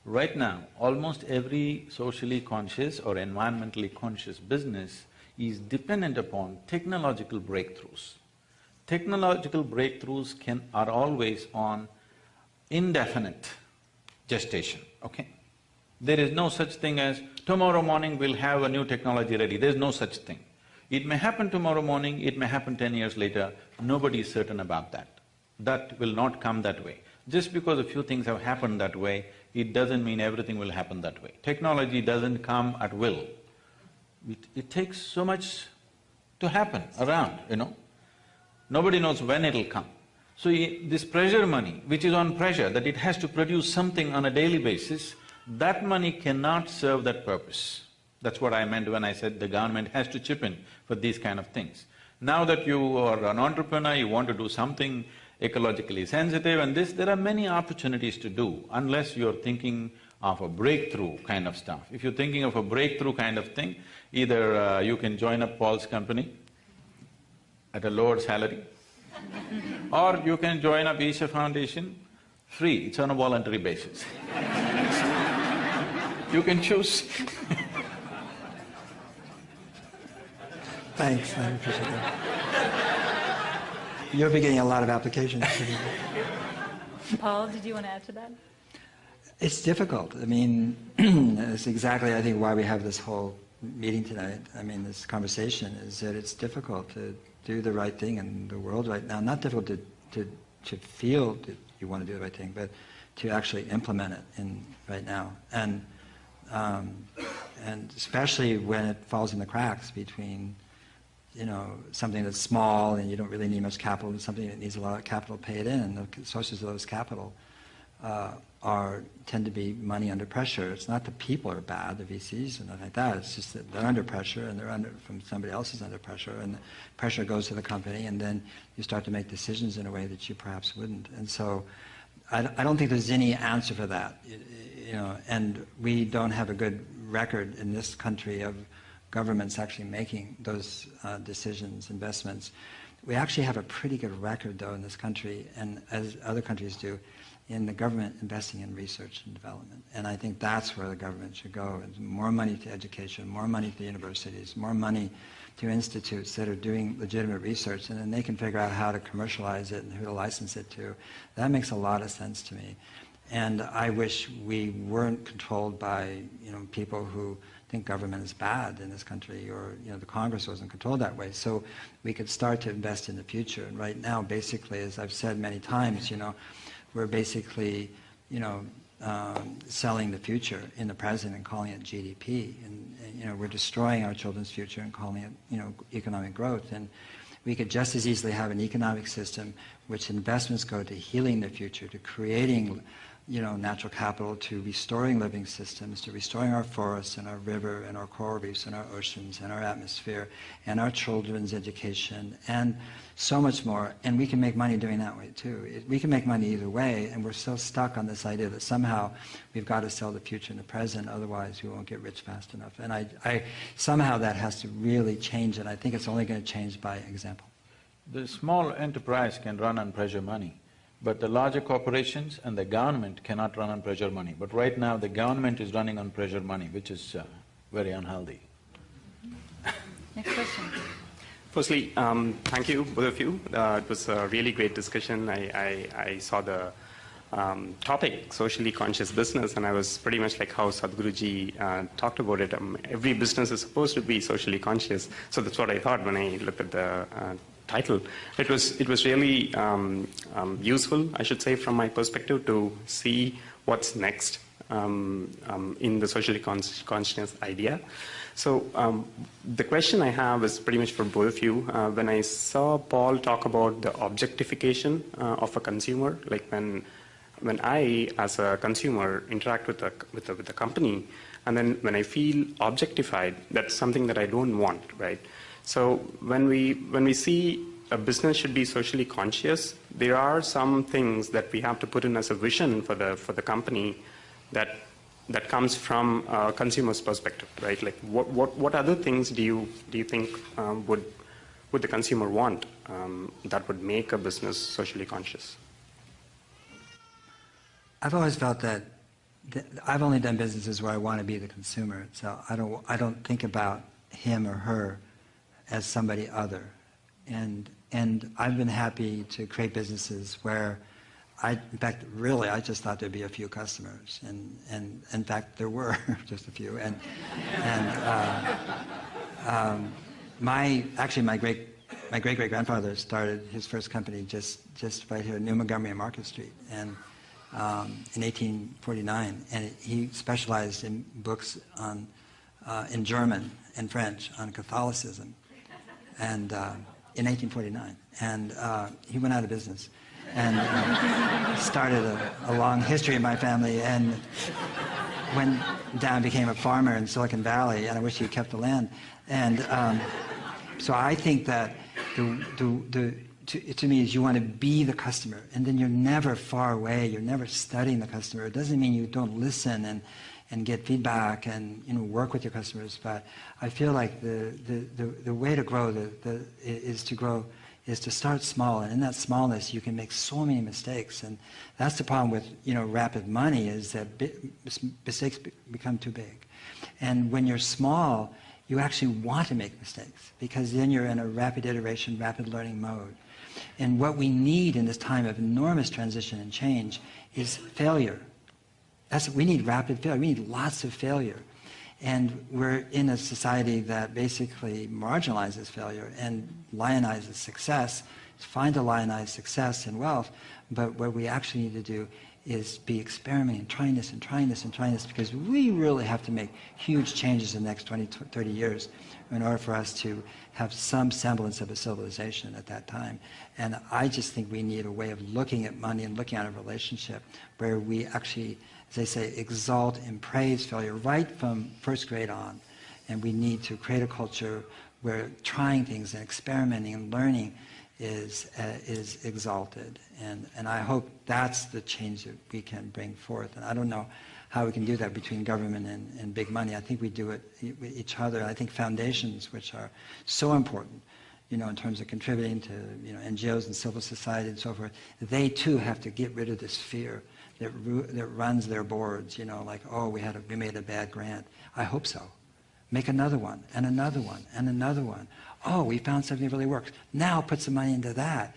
Right now, almost every socially conscious or environmentally conscious business is dependent upon technological breakthroughs. Technological breakthroughs are always on indefinite gestation, okay? There is no such thing as, tomorrow morning we'll have a new technology ready, there's no such thing. It may happen tomorrow morning, it may happen 10 years later, nobody is certain about that. That will not come that way. Just because a few things have happened that way, it doesn't mean everything will happen that way. Technology doesn't come at will. It takes so much to happen around, you know. Nobody knows when it'll come. So this pressure money, which is on pressure, that it has to produce something on a daily basis, that money cannot serve that purpose. That's what I meant when I said the government has to chip in for these kind of things. Now that you are an entrepreneur, you want to do something ecologically sensitive and this, there are many opportunities to do, unless you're thinking of a breakthrough kind of stuff. If you're thinking of a breakthrough kind of thing, either you can join up Paul's company at a lower salary, or you can join up Isha Foundation, free, it's on a voluntary basis. You can choose. Thanks, I appreciate that. You'll be getting a lot of applications. Paul, did you want to add to that? It's difficult. I mean, it's exactly, I think, why we have this whole meeting tonight, I mean, this conversation, is that it's difficult to do the right thing in the world right now. Not difficult to feel that you want to do the right thing, but to actually implement it right now. And especially when it falls in the cracks between, something that's small and you don't really need much capital, and something that needs a lot of capital paid in, and the sources of those capital tend to be money under pressure. It's not the people are bad, the VCs and nothing like that. It's just that they're under pressure, and from somebody else is under pressure, and the pressure goes to the company, and then you start to make decisions in a way that you perhaps wouldn't. And so, I don't think there's any answer for that, And we don't have a good record in this country of governments actually making those decisions, investments. We actually have a pretty good record, though, in this country, and as other countries do, in the government investing in research and development. And I think that's where the government should go. It's more money to education, more money to universities, more money to institutes that are doing legitimate research, and then they can figure out how to commercialize it and who to license it to. That makes a lot of sense to me. And I wish we weren't controlled by people who think government is bad in this country, or the Congress wasn't controlled that way. So we could start to invest in the future. And right now, basically, as I've said many times, we're basically selling the future in the present and calling it GDP, and we're destroying our children's future and calling it economic growth. And we could just as easily have an economic system which investments go to healing the future, to creating natural capital, to restoring living systems, to restoring our forests and our river and our coral reefs and our oceans and our atmosphere and our children's education and so much more. And we can make money doing that way too. We can make money either way, and we're so stuck on this idea that somehow we've got to sell the future in the present, otherwise we won't get rich fast enough. And I somehow that has to really change, and I think it's only going to change by example. The small enterprise can run on pressure money, but the larger corporations and the government cannot run on pressure money. But right now, the government is running on pressure money, which is very unhealthy. Next question. Firstly, thank you, both of you. It was a really great discussion. I saw the topic, socially conscious business, and I was pretty much like how Sadhguruji talked about it. Every business is supposed to be socially conscious. So that's what I thought when I looked at the title. It was really useful, I should say, from my perspective, to see what's next in the socially conscious idea. So the question I have is pretty much for both of you. When I saw Paul talk about the objectification of a consumer, like when I, as a consumer, interact with a company, and then when I feel objectified, that's something that I don't want, right? So when we see a business should be socially conscious, there are some things that we have to put in as a vision for the company that comes from a consumer's perspective, right? Like what other things do you think would the consumer want that would make a business socially conscious? I've always felt that I've only done businesses where I want to be the consumer. So I don't think about him or her as somebody other. And I've been happy to create businesses where in fact, really, I just thought there'd be a few customers, and in fact, there were just a few. My great-great-grandfather started his first company just right here in New Montgomery and Market Street, and in 1849, and he specialized in books in German and French on Catholicism, and in 1849, and he went out of business. And started a long history in my family, and went down and became a farmer in Silicon Valley, and I wish he had kept the land. And so I think that to me is you want to be the customer, and then you're never far away, you're never studying the customer. It doesn't mean you don't listen and get feedback and work with your customers, but I feel like the way to grow is to start small, and in that smallness you can make so many mistakes, and that's the problem with rapid money, is that mistakes become too big. And when you're small, you actually want to make mistakes, because then you're in a rapid iteration, rapid learning mode. And what we need in this time of enormous transition and change is failure. We need rapid failure. We need lots of failure. And we're in a society that basically marginalizes failure and lionizes success, find a lionized success and wealth, but what we actually need to do is be experimenting, trying this and trying this and trying this, because we really have to make huge changes in the next 20, 30 years in order for us to have some semblance of a civilization at that time. And I just think we need a way of looking at money and looking at a relationship where we actually, as they say, exalt and praise failure right from first grade on. And we need to create a culture where trying things and experimenting and learning is exalted. And I hope that's the change that we can bring forth. And I don't know how we can do that between government and big money. I think we do it with each other. I think foundations, which are so important, in terms of contributing to, NGOs and civil society and so forth, they too have to get rid of this fear that runs their boards, like, oh, we made a bad grant. I hope so. Make another one, and another one, and another one. Oh, we found something that really works. Now put some money into that.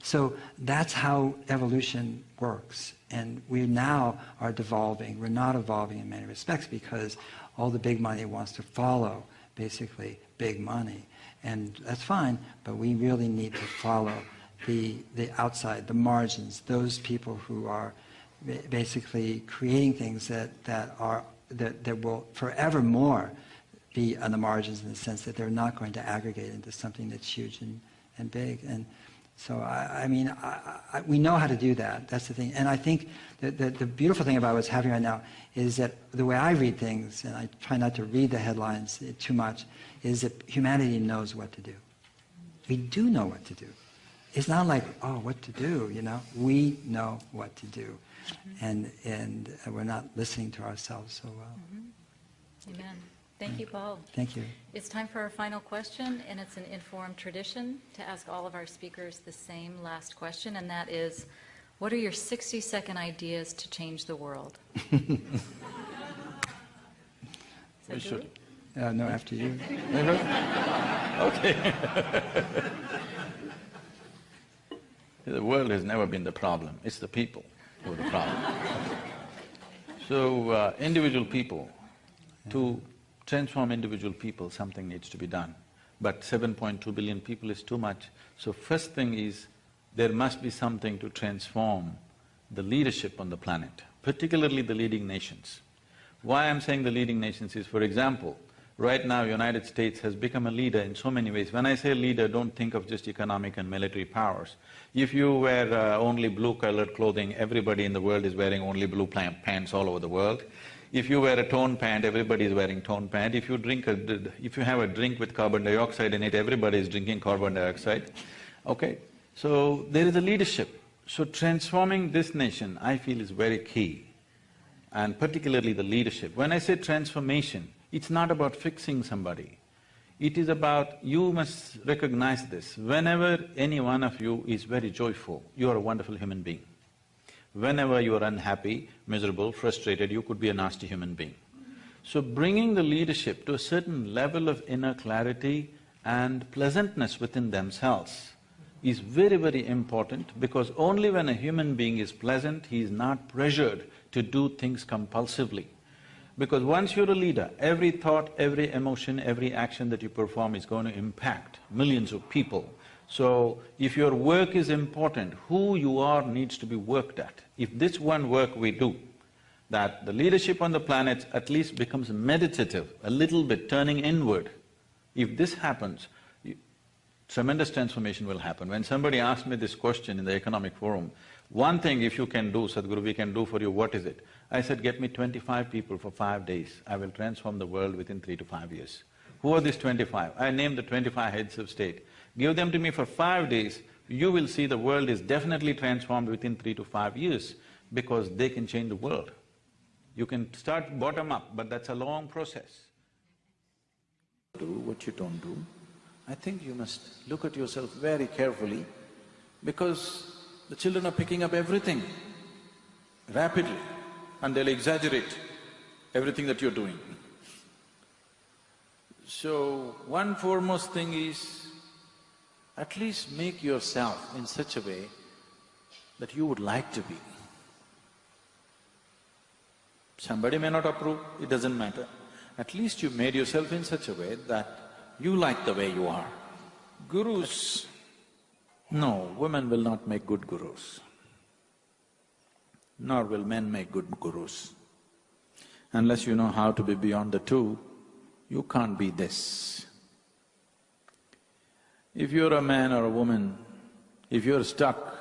So that's how evolution works. And we now are devolving. We're not evolving in many respects because all the big money wants to follow, basically, big money. And that's fine, but we really need to follow the outside, the margins, those people who are basically creating things that will forevermore be on the margins, in the sense that they're not going to aggregate into something that's huge and big. And so, we know how to do that. That's the thing. And I think that the beautiful thing about what's happening right now is that the way I read things, and I try not to read the headlines too much, is that humanity knows what to do. We do know what to do. It's not like, oh, what to do, We know what to do. And we're not listening to ourselves so well. Amen. Thank you, Paul. Thank you. It's time for our final question, and it's an informed tradition to ask all of our speakers the same last question, and that is, what are your 60-second ideas to change the world? We should. No, after you. Okay. The world has never been the problem. It's the people who are the problem. So, individual people, to transform individual people, something needs to be done. But 7.2 billion people is too much. So first thing is, there must be something to transform the leadership on the planet, particularly the leading nations. Why I'm saying the leading nations is, for example, right now United States has become a leader in so many ways. When I say leader, don't think of just economic and military powers. If you wear only blue-colored clothing, everybody in the world is wearing only blue pants all over the world. If you wear a toned pant, everybody is wearing toned pant. If you have a drink with carbon dioxide in it, everybody is drinking carbon dioxide. Okay? So there is a leadership. So transforming this nation, I feel, is very key, and particularly the leadership. When I say transformation, it's not about fixing somebody. It is about, you must recognize this, whenever any one of you is very joyful, you are a wonderful human being. Whenever you are unhappy, miserable, frustrated, you could be a nasty human being. So bringing the leadership to a certain level of inner clarity and pleasantness within themselves is very, very important, because only when a human being is pleasant, he is not pressured to do things compulsively. Because once you're a leader, every thought, every emotion, every action that you perform is going to impact millions of people. So, if your work is important, who you are needs to be worked at. If this one work we do, that the leadership on the planet at least becomes meditative, a little bit turning inward, if this happens, tremendous transformation will happen. When somebody asked me this question in the economic forum, one thing if you can do, Sadhguru, we can do for you, what is it? I said, get me 25 people for 5 days, I will transform the world within 3 to 5 years. Who are these 25? I named the 25 heads of state. Give them to me for 5 days, you will see the world is definitely transformed within 3 to 5 years, because they can change the world. You can start bottom up, but that's a long process. Do what you don't do. I think you must look at yourself very carefully, because the children are picking up everything rapidly, and they'll exaggerate everything that you're doing. So, one foremost thing is, at least make yourself in such a way that you would like to be. Somebody may not approve, it doesn't matter. At least you made yourself in such a way that you like the way you are. Gurus, no, women will not make good gurus, nor will men make good gurus. Unless you know how to be beyond the two, you can't be this. If you're a man or a woman, if you're stuck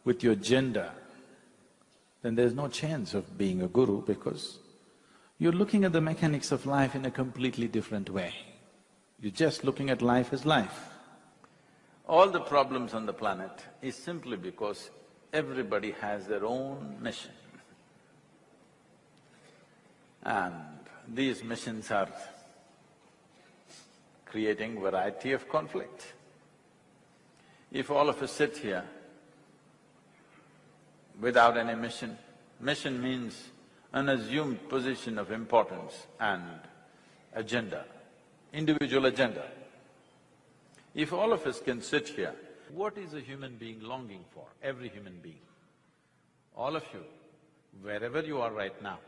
with your gender, then there's no chance of being a guru because you're looking at the mechanics of life in a completely different way. You're just looking at life as life. All the problems on the planet is simply because everybody has their own mission. And these missions are creating variety of conflict. If all of us sit here without any mission, mission means an assumed position of importance and agenda, individual agenda. If all of us can sit here, what is a human being longing for? Every human being. All of you, wherever you are right now,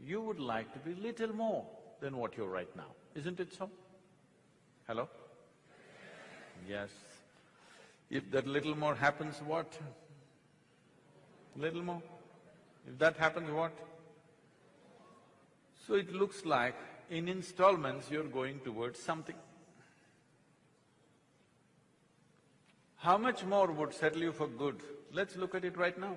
you would like to be little more than what you're right now, isn't it so? Hello? Yes. If that little more happens, what? Little more? If that happens, what? So it looks like in installments you're going towards something. How much more would settle you for good? Let's look at it right now.